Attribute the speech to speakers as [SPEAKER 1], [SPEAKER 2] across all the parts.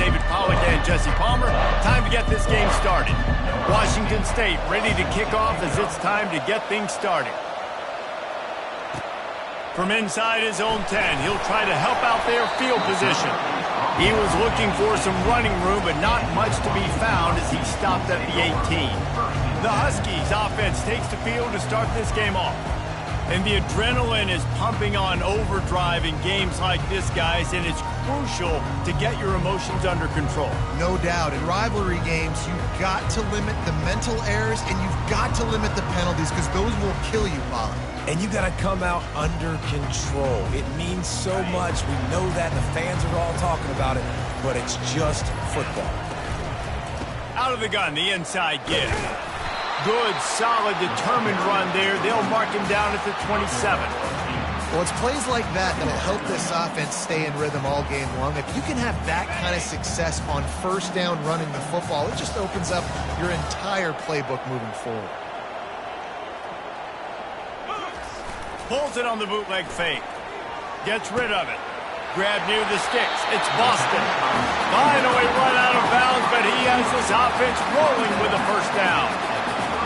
[SPEAKER 1] David Pollack and Jesse Palmer. Time to get this game started. Washington State ready to kick off as it's time to get things started. From inside his own 10, he'll try to help out their field position. He was looking for some running room, but not much to be found as he stopped at the 18. The Huskies offense takes the field to start this game off. And the adrenaline is pumping on overdrive in games like this, guys, and it's crucial to get your emotions under control.
[SPEAKER 2] No doubt. In rivalry games, you've got to limit the mental errors and you've got to limit the penalties because those will kill you, Pollack.
[SPEAKER 3] And you got to come out under control. It means so much. We know that. The fans are all talking about it, but it's just football.
[SPEAKER 1] Out of the gun, the inside give. Good, solid, determined run there. They'll mark him down at the 27.
[SPEAKER 2] Well, it's plays like that that'll help this offense stay in rhythm all game long. If you can have that kind of success on first down running the football, it just opens up your entire playbook moving forward.
[SPEAKER 1] Pulls it on the bootleg fake. Gets rid of it. Grab near the sticks. It's Boston. Finally run out of bounds, but he has this offense rolling with a first down.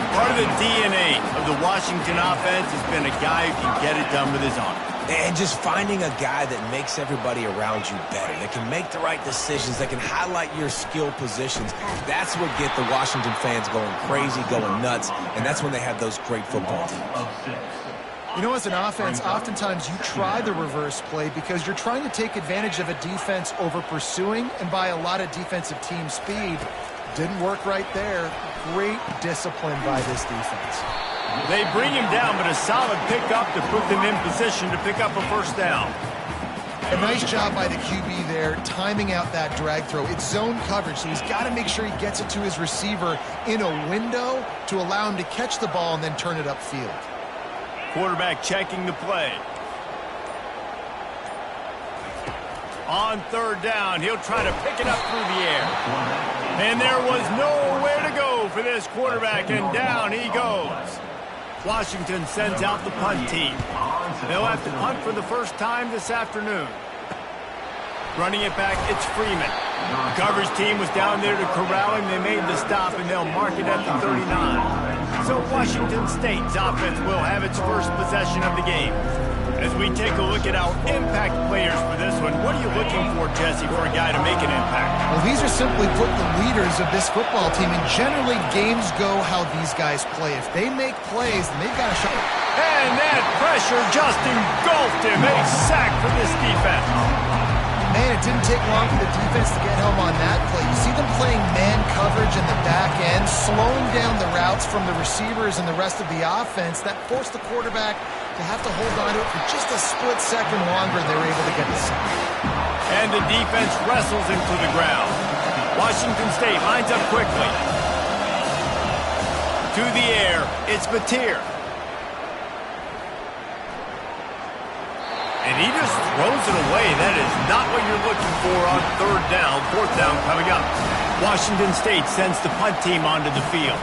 [SPEAKER 1] Part of the DNA of the Washington offense has been a guy who can get it done with his arm.
[SPEAKER 3] And just finding a guy that makes everybody around you better, that can make the right decisions, that can highlight your skill positions. That's what get the Washington fans going crazy, going nuts, and that's when they have those great football teams.
[SPEAKER 2] You know, as an offense, oftentimes you try the reverse play because you're trying to take advantage of a defense over pursuing and by a lot of defensive team speed. Didn't work right there. Great discipline by this defense.
[SPEAKER 1] They bring him down, but a solid pickup to put them in position to pick up a first down.
[SPEAKER 2] A nice job by the QB there, timing out that drag throw. It's zone coverage, so he's got to make sure he gets it to his receiver in a window to allow him to catch the ball and then turn it upfield.
[SPEAKER 1] Quarterback checking the play. On third down, he'll try to pick it up through the air. And there was nowhere to go for this quarterback, and down he goes. Washington sends out the punt team. They'll have to punt for the first time this afternoon. Running it back, it's Freeman. The coverage team was down there to corral him. They made the stop, and they'll mark it at the 39. So Washington State's offense will have its first possession of the game. As we take a look at our impact players for this one, what are you looking for, Jesse, for a guy to make an impact?
[SPEAKER 2] Well, these are simply put the leaders of this football team, and generally games go how these guys play. If they make plays, then they've got a shot.
[SPEAKER 1] And that pressure just engulfed him. A sack for this defense.
[SPEAKER 2] Man, it didn't take long for the defense to get home on that play. You see them playing man coverage in the back end, slowing down the routes from the receivers and the rest of the offense. That forced the quarterback to have to hold on to it for just a split second longer. They were able to get the sack.
[SPEAKER 1] And the defense wrestles him to the ground. Washington State lines up quickly. To the air, it's Mateer. And he just throws it away. That is not what you're looking for on third down. Fourth down coming up. Washington State sends the punt team onto the field.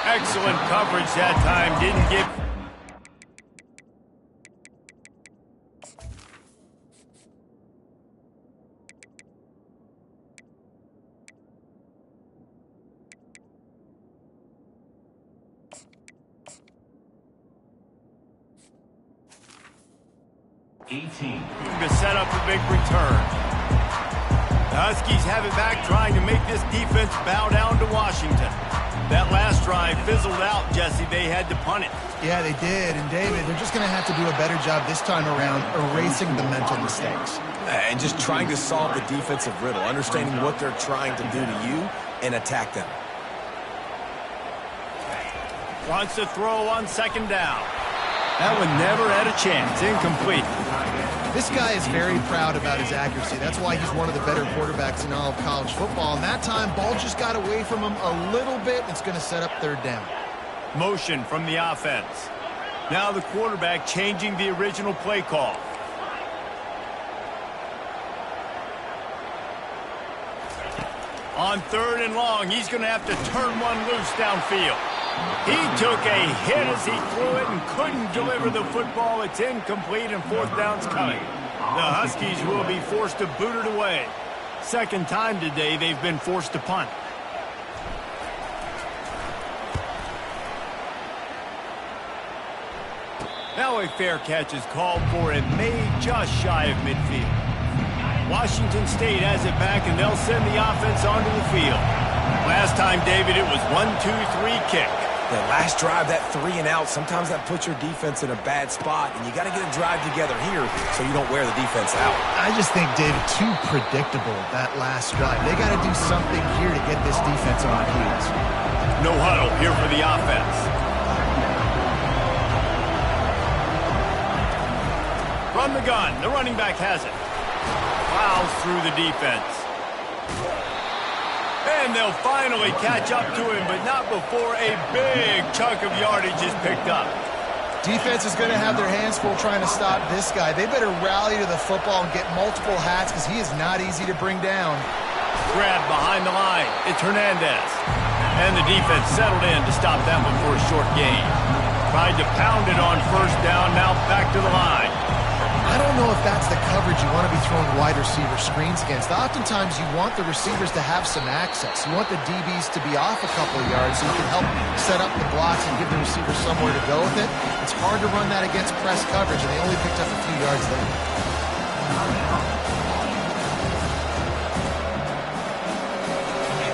[SPEAKER 1] Excellent coverage that time. Didn't give... to set up a big return. The Huskies have it back, trying to make this defense bow down to Washington. That last drive fizzled out, Jesse. They had to punt it.
[SPEAKER 2] Yeah, they did. And, David, they're just going to have to do a better job this time around erasing the mental mistakes.
[SPEAKER 3] And just trying to solve the defensive riddle, understanding what they're trying to do to you and attack them.
[SPEAKER 1] Wants to throw on second down. That one never had a chance. Incomplete.
[SPEAKER 2] This guy is very proud about his accuracy. That's why he's one of the better quarterbacks in all of college football. And that time, ball just got away from him a little bit. It's going to set up third down.
[SPEAKER 1] Motion from the offense. Now the quarterback changing the original play call. On third and long, he's going to have to turn one loose downfield. He took a hit as he threw it and couldn't deliver the football. It's incomplete and fourth down's coming. The Huskies will be forced to boot it away. Second time today they've been forced to punt. Now a fair catch is called for and made just shy of midfield. Washington State has it back, and they'll send the offense onto the field. Last time, David, it was 1-2-3 kick.
[SPEAKER 3] That last drive, that 3 and out, sometimes that puts your defense in a bad spot, and you got to get a drive together here so you don't wear the defense out.
[SPEAKER 2] I just think, David, too predictable, that last drive. They got to do something here to get this defense on their heels.
[SPEAKER 1] No huddle here for the offense. From the gun, the running back has it. Plows through the defense. And they'll finally catch up to him, but not before a big chunk of yardage is picked up.
[SPEAKER 2] Defense is going to have their hands full trying to stop this guy. They better rally to the football and get multiple hats because he is not easy to bring down.
[SPEAKER 1] Grab behind the line. It's Hernandez. And the defense settled in to stop that one for a short gain. Tried to pound it on first down, now back to the line.
[SPEAKER 2] I don't know if that's the coverage you want to be throwing wide receiver screens against. Oftentimes, you want the receivers to have some access. You want the DBs to be off a couple of yards so you can help set up the blocks and give the receivers somewhere to go with it. It's hard to run that against press coverage, and they only picked up a few yards there.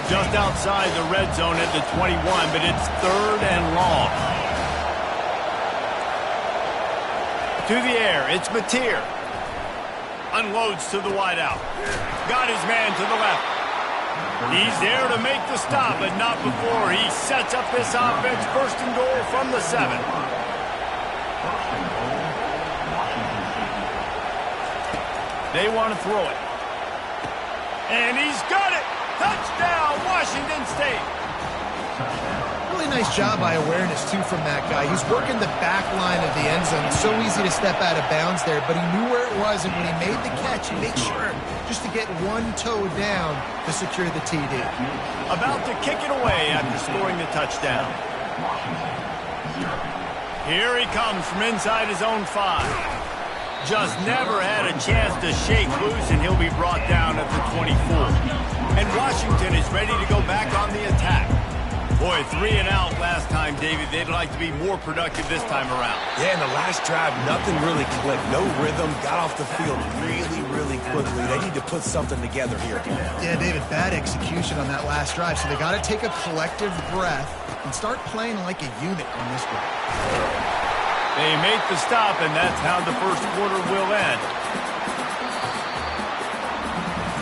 [SPEAKER 1] Just outside the red zone at the 21, but it's third and long. To the air, it's Mateer. Unloads to the wideout. Got his man to the left. He's there to make the stop, but not before he sets up this offense. First and goal from the 7. They want to throw it. And he's got it! Touchdown, Washington State!
[SPEAKER 2] Really nice job by awareness, too, from that guy. He's working the back line of the end zone. It's so easy to step out of bounds there, but he knew where it was, and when he made the catch, he made sure just to get one toe down to secure the TD.
[SPEAKER 1] About to kick it away after scoring the touchdown. Here he comes from inside his own 5. Just never had a chance to shake loose, and he'll be brought down at the 24. And Washington is ready to go back on the attack. Boy, 3 and out last time, David. They'd like to be more productive this time around.
[SPEAKER 3] Yeah, in the last drive, nothing really clicked. No rhythm. Got off the field really, really quickly. They need to put something together here.
[SPEAKER 2] Yeah, David, bad execution on that last drive. So they got to take a collective breath and start playing like a unit on this drive.
[SPEAKER 1] They make the stop, and that's how the first quarter will end.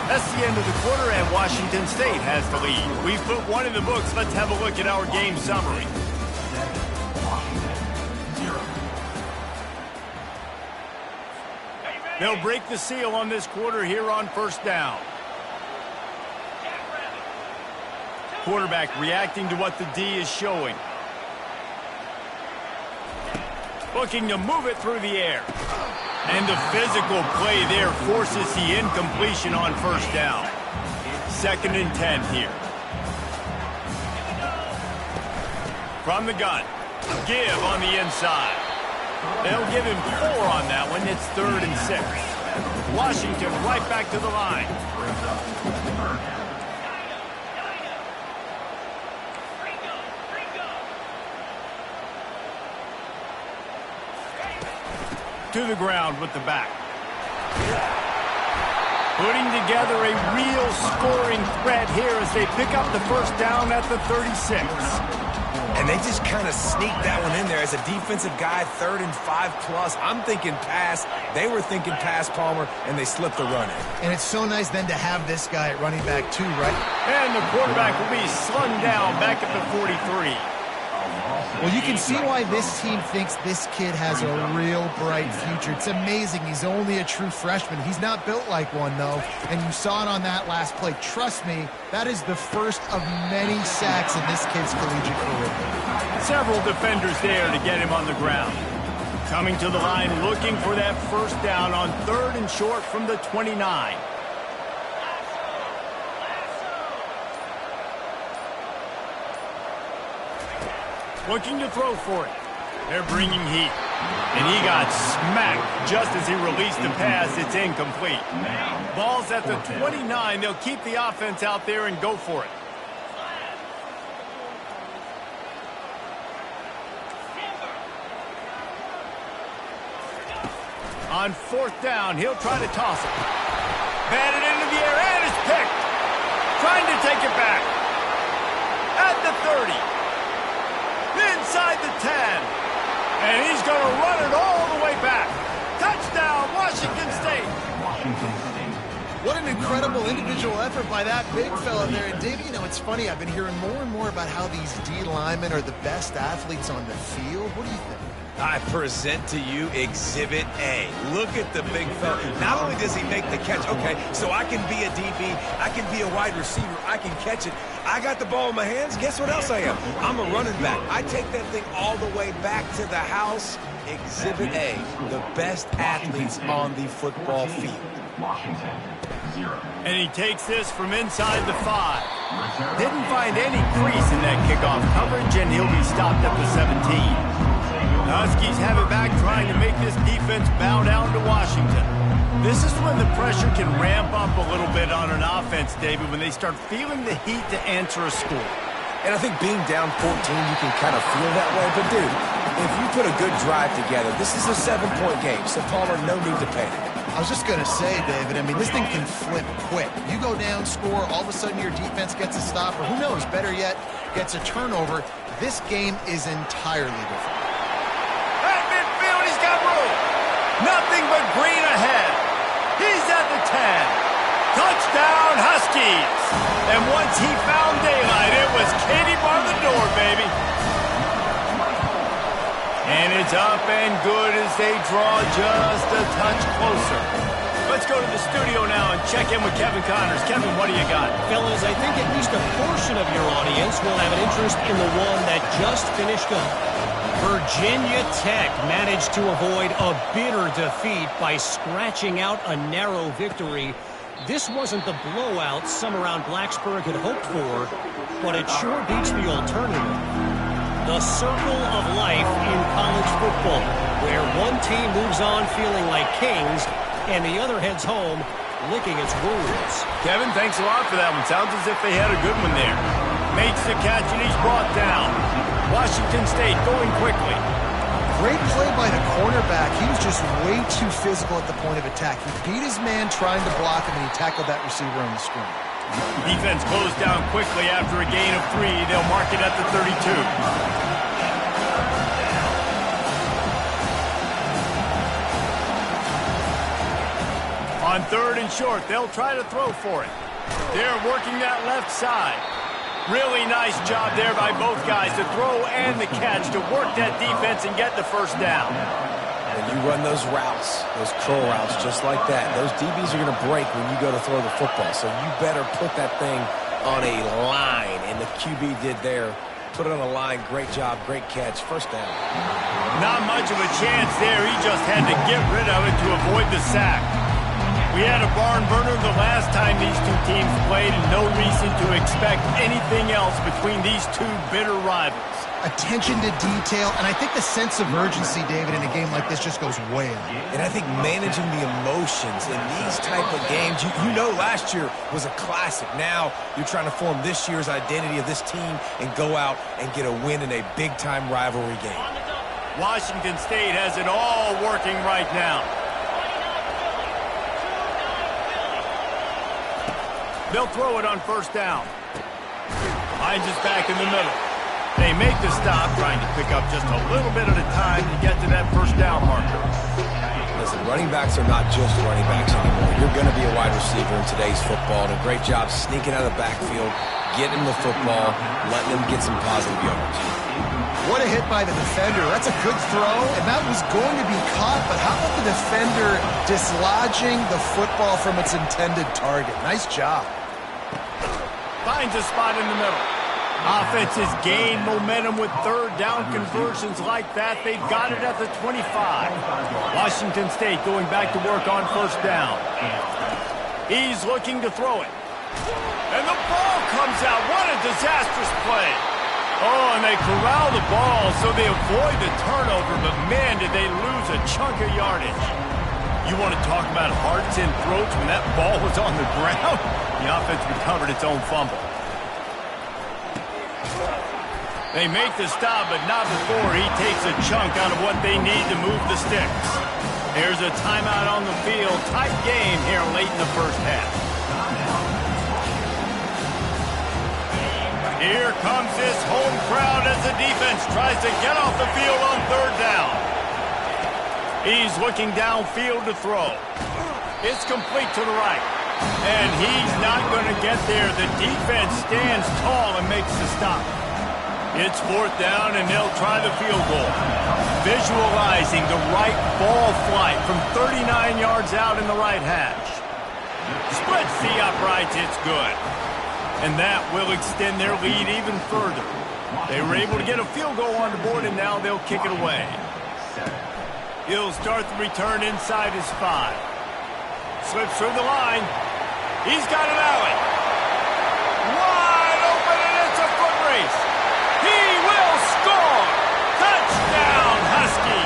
[SPEAKER 1] That's the end of the quarter, and Washington State has the lead. We've put one in the books. Let's have a look at our game summary. They'll break the seal on this quarter here on first down. Quarterback reacting to what the D is showing. Looking to move it through the air. And the physical play there forces the incompletion on first down. 2nd and 10 here. From the gun. Give on the inside. They'll give him 4 on that one. It's 3rd and 6. Washington right back to the line. To the ground with the back. Putting together a real scoring threat here as they pick up the first down at the 36.
[SPEAKER 3] And they just kind of sneaked that one in there as a defensive guy, 3rd and 5 plus. I'm thinking pass. They were thinking pass, Palmer, and they slipped the run in.
[SPEAKER 2] And it's so nice then to have this guy at running back too, right?
[SPEAKER 1] And the quarterback will be slung down back at the 43.
[SPEAKER 2] Well, you can see why this team thinks this kid has a real bright future. It's amazing. He's only a true freshman. He's not built like one, though, and you saw it on that last play. Trust me, that is the first of many sacks in this kid's collegiate career.
[SPEAKER 1] Several defenders there to get him on the ground. Coming to the line, looking for that first down on 3rd and short from the 29. looking to throw for it. They're bringing heat. And he got smacked just as he released the pass. It's incomplete. Ball's at the 29. They'll keep the offense out there and go for it. On 4th down, he'll try to toss it. Batted into the air, and it's picked. Trying to take it back. At the 30. Inside the 10. And he's going to run it all the way back. Touchdown, Washington State.
[SPEAKER 2] What an incredible individual effort by that big fella there. And, Dave, you know, it's funny. I've been hearing more and more about how these D linemen are the best athletes on the field. What do you think?
[SPEAKER 3] I present to you Exhibit A. Look at the big fella. Not only does he make the catch, okay, so I can be a DB, I can be a wide receiver, I can catch it. I got the ball in my hands. Guess what else I am? I'm a running back. I take that thing all the way back to the house. Exhibit A, the best athletes on the football field.
[SPEAKER 4] Washington, 0.
[SPEAKER 1] And he takes this from inside the 5. Didn't find any crease in that kickoff coverage, and he'll be stopped at the 17. The Huskies have it back, trying to make this defense bow down to Washington. This is when the pressure can ramp up a little bit on an offense, David, when they start feeling the heat to answer a score.
[SPEAKER 3] And I think being down 14, you can kind of feel that way. But, dude, if you put a good drive together, this is a 7-point game, so Palmer, no need to panic.
[SPEAKER 2] I was just going to say, David, I mean, this thing can flip quick. You go down, score, all of a sudden your defense gets a stop, or who knows, better yet, gets a turnover. This game is entirely different.
[SPEAKER 1] Nothing but green ahead. He's at the 10. Touchdown, Huskies. And once he found daylight, it was Katie bar the door, baby. And it's up and good as they draw just a touch closer. Let's go to the studio now and check in with Kevin Connors. Kevin, what do you got?
[SPEAKER 5] Fellas, I think at least a portion of your audience will have an interest in the one that just finished up. Virginia Tech managed to avoid a bitter defeat by scratching out a narrow victory. This wasn't the blowout some around Blacksburg had hoped for, but it sure beats the alternative. The circle of life in college football, where one team moves on feeling like kings and the other heads home licking its wounds.
[SPEAKER 1] Kevin, thanks a lot for that one. Sounds as if they had a good one there. Makes the catch and he's brought down. Washington State going quickly.
[SPEAKER 2] Great play by the cornerback. He was just way too physical at the point of attack. He beat his man trying to block him, and he tackled that receiver on the screen.
[SPEAKER 1] Defense closed down quickly after a gain of 3. They'll mark it at the 32. On 3rd and short, they'll try to throw for it. They're working that left side. Really nice job there by both guys to throw and the catch to work that defense and get the first down.
[SPEAKER 3] When you run those routes, those curl routes just like that, those DBs are going to break when you go to throw the football. So you better put that thing on a line, and the QB did there. Put it on a line. Great job. Great catch. First down.
[SPEAKER 1] Not much of a chance there. He just had to get rid of it to avoid the sack. We had a barn burner the last time these two teams played, and no reason to expect anything else between these two bitter rivals.
[SPEAKER 2] Attention to detail, and I think the sense of urgency, David, in a game like this just goes way up.
[SPEAKER 3] And I think managing the emotions in these type of games, you know last year was a classic. Now you're trying to form this year's identity of this team and go out and get a win in a big-time rivalry game.
[SPEAKER 1] Washington State has it all working right now. They'll throw it on 1st down. Hines is back in the middle. They make the stop, trying to pick up just a little bit at a time to get to that 1st down marker.
[SPEAKER 3] Listen, running backs are not just running backs anymore. You're going to be a wide receiver in today's football. And a great job sneaking out of the backfield, getting the football, letting them get some positive yards.
[SPEAKER 2] What a hit by the defender. That's a good throw, and that was going to be caught, but how about the defender dislodging the football from its intended target? Nice job.
[SPEAKER 1] Finds a spot in the middle. Offenses gain momentum with 3rd down conversions like that. They've got it at the 25. Washington State going back to work on 1st down. He's looking to throw it. And the ball comes out. What a disastrous play. Oh, and they corral the ball, so they avoid the turnover, but man, did they lose a chunk of yardage. You want to talk about hearts and throats when that ball was on the ground? The offense recovered its own fumble. They make the stop, but not before he takes a chunk out of what they need to move the sticks. There's a timeout on the field. Tight game here late in the first half. Here comes this home crowd as the defense tries to get off the field on third down. He's looking downfield to throw. It's complete to the right. And he's not going to get there. The defense stands tall and makes the stop. It's fourth down, and they'll try the field goal. Visualizing the right ball flight from 39 yards out in the right hash. Splits the uprights. It's good. And that will extend their lead even further. They were able to get a field goal on the board, and now they'll kick it away. He'll start the return inside his 5. Slips through the line. He's got an alley. Wide open, and it's a foot race. He will score. Touchdown, Husky.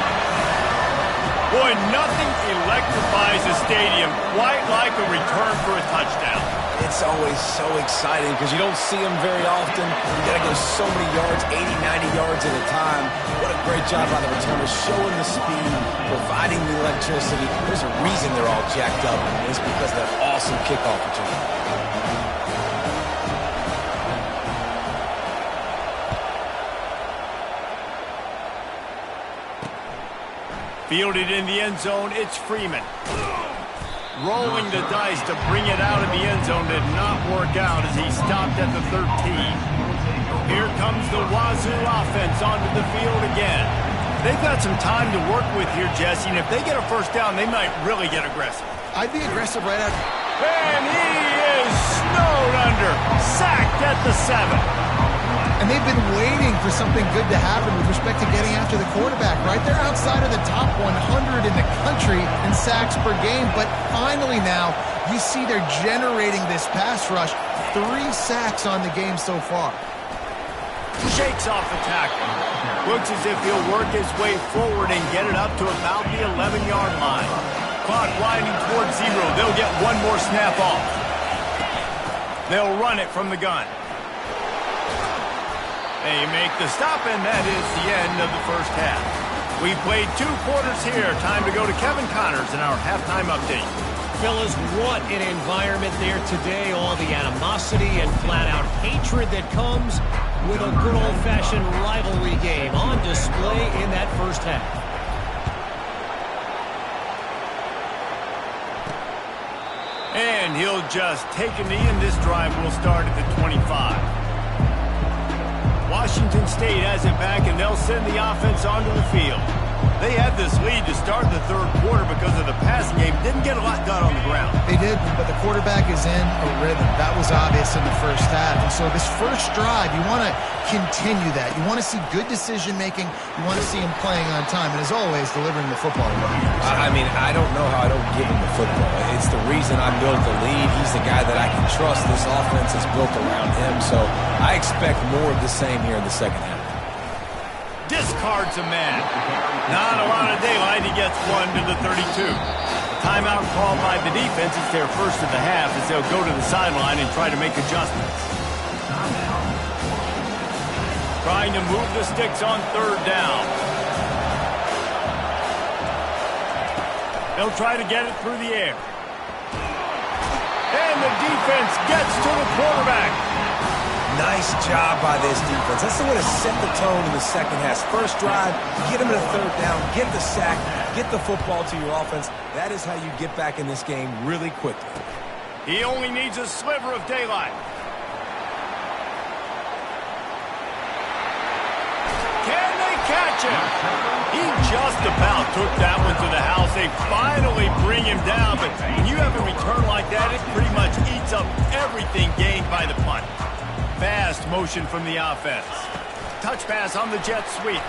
[SPEAKER 1] Boy, nothing electrifies a stadium quite like a return for a touchdown.
[SPEAKER 3] It's always so exciting because you don't see them very often. You got to go so many yards, 80, 90 yards at a time. What a great job by the returners, showing the speed, providing the electricity. There's a reason they're all jacked up, and it's because of that awesome kickoff return.
[SPEAKER 1] Fielded in the end zone, it's Freeman. Rolling the dice to bring it out of the end zone did not work out as he stopped at the 13. Here comes the Wazoo offense onto the field again. They've got some time to work with here, Jesse, and if they get a first down, they might really get aggressive.
[SPEAKER 2] I'd be aggressive right after.
[SPEAKER 1] And he is snowed under, sacked at the 7.
[SPEAKER 2] And they've been waiting for something good to happen with respect to getting after the quarterback, right? They're outside of the top 100 in the country in sacks per game, but finally now you see they're generating this pass rush. 3 sacks on the game so far.
[SPEAKER 1] Shakes off the tackle. Looks as if he'll work his way forward and get it up to about the 11-yard line. Clock winding towards 0. They'll get one more snap off. They'll run it from the gun. They make the stop, and that is the end of the first half. We played 2 quarters here. Time to go to Kevin Connors in our halftime update.
[SPEAKER 5] Fellas, what an environment there today. All the animosity and flat-out hatred that comes with a good old-fashioned rivalry game on display in that first half.
[SPEAKER 1] And he'll just take a knee, and this drive will start at the 25. Washington State has it back, and they'll send the offense onto the field. They had this lead to start the third quarter because of the passing game. Didn't get a lot done on the ground.
[SPEAKER 2] They did, but the quarterback is in a rhythm. That was obvious in the first half. And so this first drive, you want to continue that. You want to see good decision-making. You want to see him playing on time. And as always, delivering the football.
[SPEAKER 3] I mean, I don't know how I don't give him the football. It's the reason I built the lead. He's the guy that I can trust. This offense is built around him. So I expect more of the same here in the second half.
[SPEAKER 1] Discards a man. Not a lot of daylight. He gets one to the 32. Timeout called by the defense. It's their first of the half as they'll go to the sideline and try to make adjustments. Trying to move the sticks on third down. They'll try to get it through the air. And the defense gets to the quarterback.
[SPEAKER 3] Nice job by this defense. That's the way to set the tone in the second half. First drive, get him in a third down, get the sack, get the football to your offense. That is how you get back in this game really quickly.
[SPEAKER 1] He only needs a sliver of daylight. Can they catch him? He just about took that one to the house. They finally bring him down, but when you have a return like that, it pretty much eats up everything gained by the punt. Fast motion from the offense. Touch pass on the jet sweep.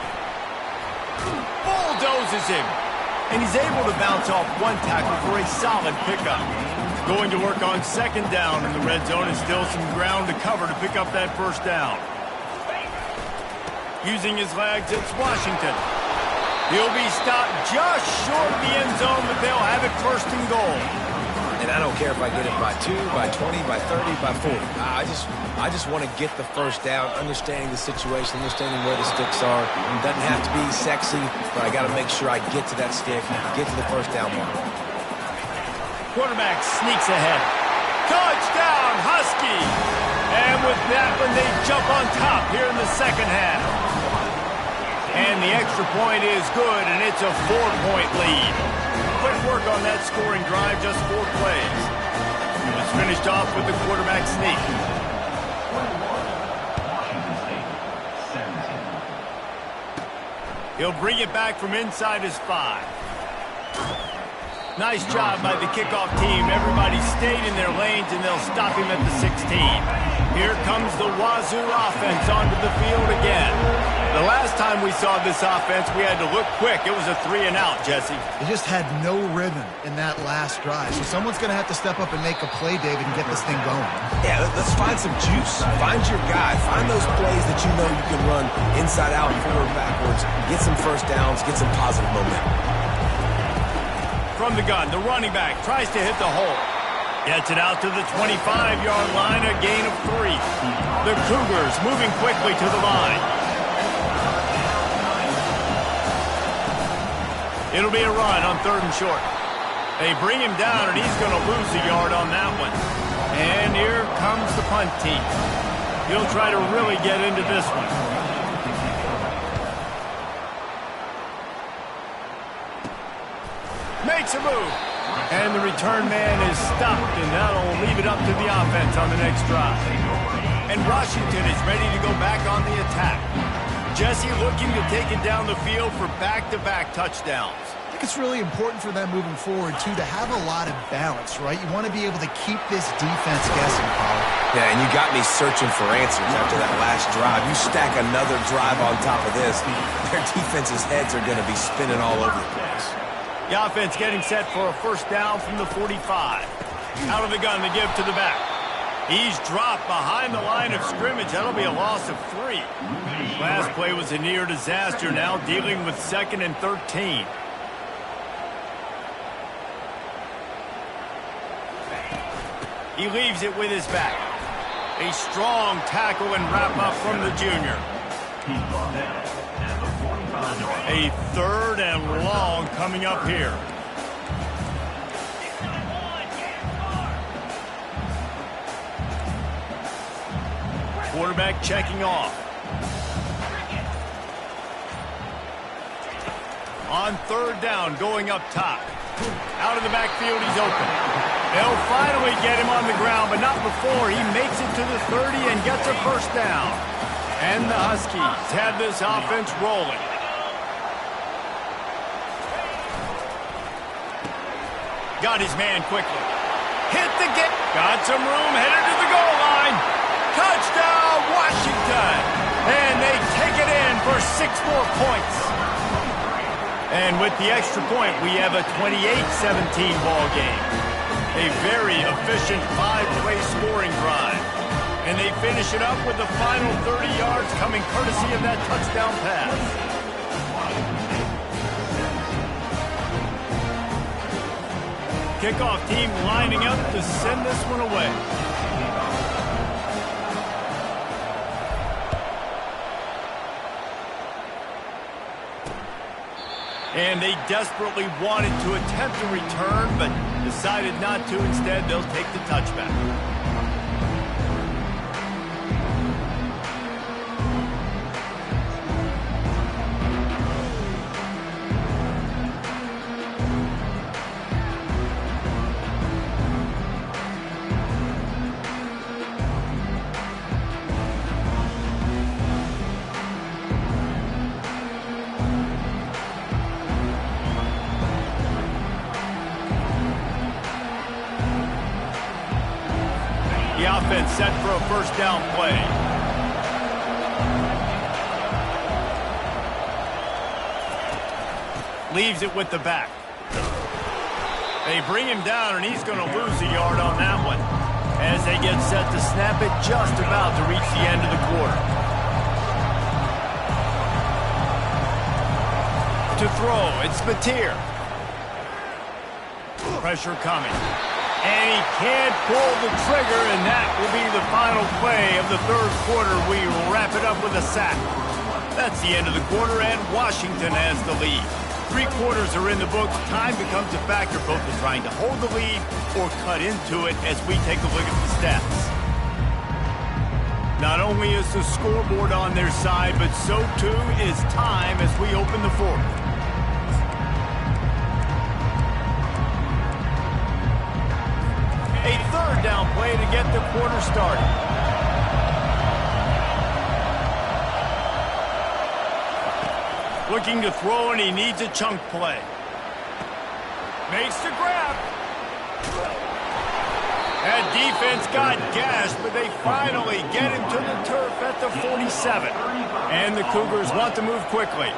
[SPEAKER 1] Bulldozes him. And he's able to bounce off one tackle for a solid pickup. Going to work on second down in the red zone, and still some ground to cover to pick up that first down. Using his legs, it's Washington. He'll be stopped just short of the end zone, but they'll have it first and goal.
[SPEAKER 3] And I don't care if I get it by 2, by 20, by 30, by 40. I just want to get the first down, understanding the situation, understanding where the sticks are. It doesn't have to be sexy, but I got to make sure I get to that stick, get to the first down mark.
[SPEAKER 1] Quarterback sneaks ahead. Touchdown, Husky! And with that one, they jump on top here in the second half. And the extra point is good, and it's a 4-point lead. Quick work on that scoring drive, just 4 plays. It was finished off with the quarterback sneak.
[SPEAKER 4] Washington State, 17.
[SPEAKER 1] He'll bring it back from inside his 5. Nice job by the kickoff team. Everybody stayed in their lanes, and they'll stop him at the 16. Here comes the Wazoo offense onto the field again. The last time we saw this offense, we had to look quick. It was a 3-and-out, Jesse.
[SPEAKER 2] They just had no rhythm in that last drive. So someone's going to have to step up and make a play, David, and get this thing going.
[SPEAKER 3] Yeah, let's find some juice. Find your guy. Find those plays that you know you can run inside out, forward, backwards. Get some first downs. Get some positive momentum.
[SPEAKER 1] From the gun, the running back tries to hit the hole. Gets it out to the 25-yard line, a gain of 3. The Cougars moving quickly to the line. It'll be a run on 3rd and short. They bring him down, and he's going to lose a yard on that one. And here comes the punt team. He'll try to really get into this one. Makes a move. And the return man is stopped, and that'll leave it up to the offense on the next drive. And Washington is ready to go back on the attack. Jesse looking to take it down the field for back-to-back touchdowns.
[SPEAKER 2] I think it's really important for them moving forward, too, to have a lot of balance, right? You want to be able to keep this defense guessing, Paul.
[SPEAKER 3] Yeah, and you got me searching for answers after that last drive. You stack another drive on top of this, their defense's heads are going to be spinning all over the place.
[SPEAKER 1] The offense getting set for a first down from the 45. Out of the gun to give to the back. He's dropped behind the line of scrimmage. That'll be a loss of 3. Last play was a near disaster, now dealing with 2nd and 13. He leaves it with his back. A strong tackle and wrap up from the junior. A 3rd and long coming up here. Quarterback checking off. On 3rd down, going up top. Out of the backfield, he's open. They'll finally get him on the ground, but not before he makes it to the 30 and gets a first down. And the Huskies have this offense rolling. Got his man quickly. Hit the gate. Got some room, headed to the goal line. Touchdown, Washington. And they take it in for 6 more points. And with the extra point, we have a 28-17 ball game. A very efficient 5-play scoring drive. And they finish it up with the final 30 yards coming courtesy of that touchdown pass. Kickoff team lining up to send this one away. And they desperately wanted to attempt a return, but decided not to. Instead, they'll take the touchback. Offense set for a first down play. Leaves it with the back. They bring him down, and he's going to lose a yard on that one as they get set to snap it just about to reach the end of the quarter. to throw. It's Mateer. Pressure coming. And he can't pull the trigger, and that will be the final play of the third quarter. We wrap it up with a sack. That's the end of the quarter, and Washington has the lead. 3 quarters are in the books. Time becomes a factor, both in trying to hold the lead or cut into it as we take a look at the stats. Not only is the scoreboard on their side, but so too is time as we open the fourth. A third down play to get the quarter started. Looking to throw, and he needs a chunk play. Makes the grab. That defense got gashed, but they finally get him to the turf at the 47. And the Cougars want to move quickly.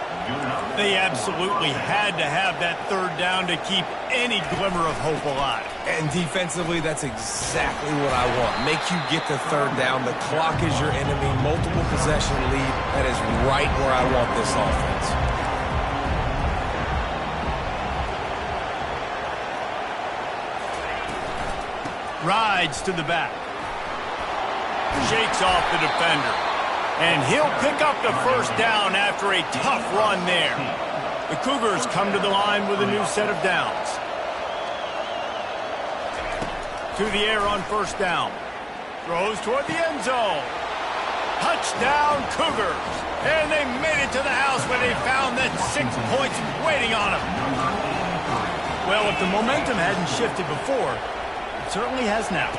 [SPEAKER 1] They absolutely had to have that third down to keep any glimmer of hope alive.
[SPEAKER 3] And defensively, that's exactly what I want. Make you get the third down. The clock is your enemy. Multiple possession lead. That is right where I want this offense.
[SPEAKER 1] Rides to the back. Shakes off the defender. And he'll pick up the first down after a tough run there. The Cougars come to the line with a new set of downs. To the air on first down. Throws toward the end zone. Touchdown, Cougars. And they made it to the house where they found that 6 points waiting on them. Well, if the momentum hadn't shifted before, it certainly has now.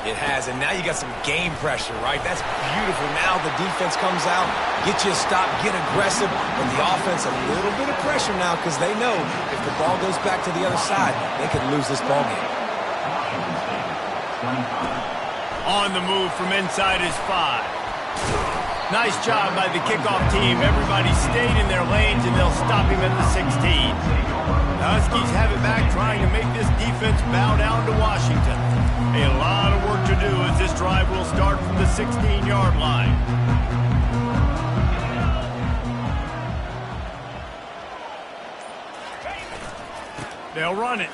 [SPEAKER 3] It has, and now you got some game pressure, right? That's beautiful. Now the defense comes out, get you a stop, get aggressive, and the offense a little bit of pressure now because they know if the ball goes back to the other side, they could lose this ball game.
[SPEAKER 1] On the move from inside his 5. Nice job by the kickoff team. Everybody stayed in their lanes, and they'll stop him at the 16. The Huskies have it back, trying to make this defense bow down to Washington. A lot of work to do as this drive will start from the 16-yard line. They'll run it.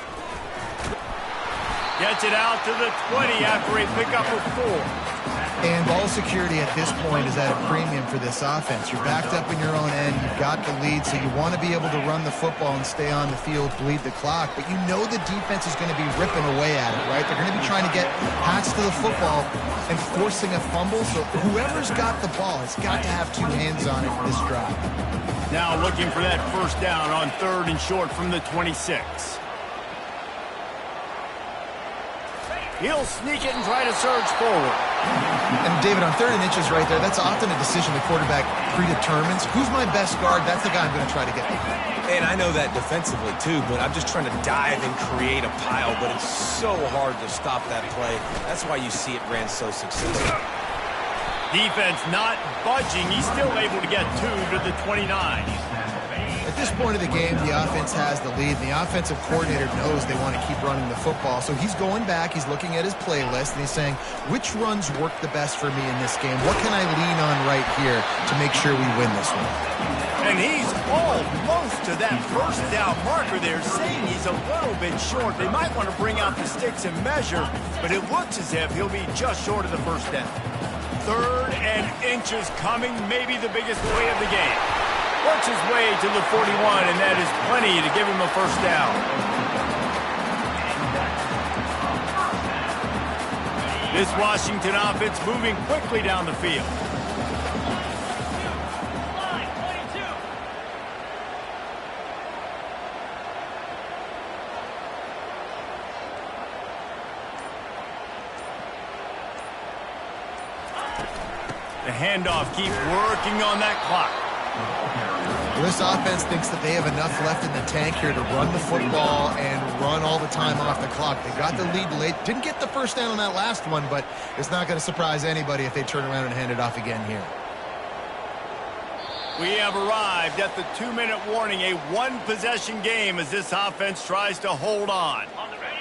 [SPEAKER 1] Gets it out to the 20 after a pickup of 4.
[SPEAKER 2] And ball security at this point is at a premium for this offense. You're backed up in your own end. You've got the lead, so you want to be able to run the football and stay on the field, bleed the clock. But you know the defense is going to be ripping away at it, right? They're going to be trying to get hats to the football and forcing a fumble. So whoever's got the ball has got to have 2 hands on it for this drive.
[SPEAKER 1] Now looking for that first down on 3rd and short from the 26. He'll sneak it and try to surge forward.
[SPEAKER 2] And David, on 3rd and inches right there, that's often a decision the quarterback predetermines. Who's my best guard? That's the guy I'm going to try to get.
[SPEAKER 3] And I know that defensively too, but I'm just trying to dive and create a pile, but it's so hard to stop that play. That's why you see it ran so successful.
[SPEAKER 1] Defense not budging. He's still able to get 2 to the 29.
[SPEAKER 2] At this point of the game, the offense has the lead. The offensive coordinator knows they want to keep running the football. So he's going back, he's looking at his playlist, and he's saying, which runs work the best for me in this game? What can I lean on right here to make sure we win this one?
[SPEAKER 1] And he's almost to that first down marker there, saying he's a little bit short. They might want to bring out the sticks and measure, but it looks as if he'll be just short of the first down. 3rd and inches coming, maybe the biggest play of the game. Works his way to the 41, and that is plenty to give him a first down. This Washington offense moving quickly down the field. The handoff keeps working on that clock.
[SPEAKER 2] Well, this offense thinks that they have enough left in the tank here to run the football and run all the time off the clock. They got the lead late. Didn't get the first down on that last one, but it's not going to surprise anybody if they turn around and hand it off again here.
[SPEAKER 1] We have arrived at the 2-minute warning, a 1-possession game as this offense tries to hold on.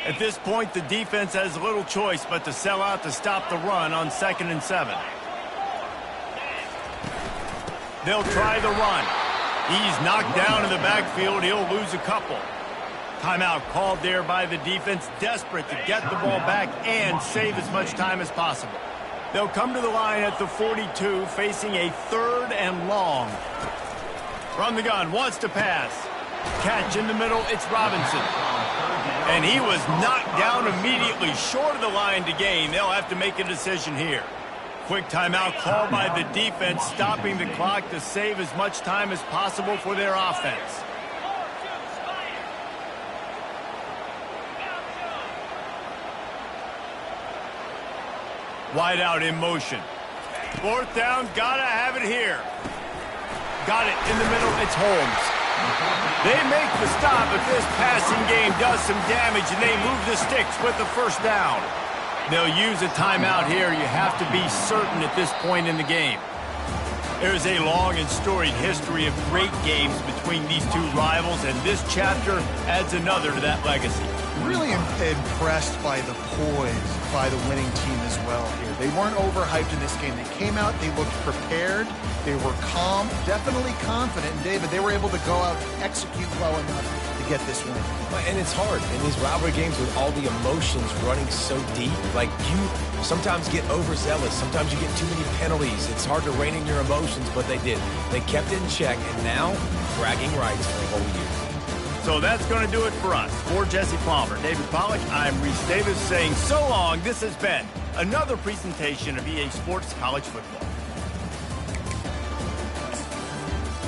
[SPEAKER 1] At this point, the defense has little choice but to sell out to stop the run on 2nd and 7. They'll try the run. He's knocked down in the backfield. He'll lose a couple. Timeout called there by the defense, desperate to get the ball back and save as much time as possible. They'll come to the line at the 42, facing a 3rd and long. From the gun, wants to pass. Catch in the middle, it's Robinson. And he was knocked down immediately, short of the line to gain. They'll have to make a decision here. Quick timeout called by the defense, stopping the clock to save as much time as possible for their offense. Wide out in motion. 4th down, gotta have it here. Got it in the middle, it's Holmes. They make the stop, but this passing game does some damage, and they move the sticks with the 1st down. They'll use a timeout here. You have to be certain at this point in the game. There's a long and storied history of great games between these two rivals, and this chapter adds another to that legacy.
[SPEAKER 2] Really impressed by the poise by the winning team as well here. They weren't overhyped in this game. They came out, they looked prepared, they were calm, definitely confident. And David, they were able to go out and execute well enough to get this win.
[SPEAKER 3] And it's hard in these rivalry games with all the emotions running so deep. Like, you sometimes get overzealous. Sometimes you get too many penalties. It's hard to rein in your emotions, but they did. They kept it in check, and now bragging rights for the whole year.
[SPEAKER 1] So that's going to do it for us. For Jesse Palmer, David Pollack, I'm Reese Davis saying so long. This has been another presentation of EA Sports College Football.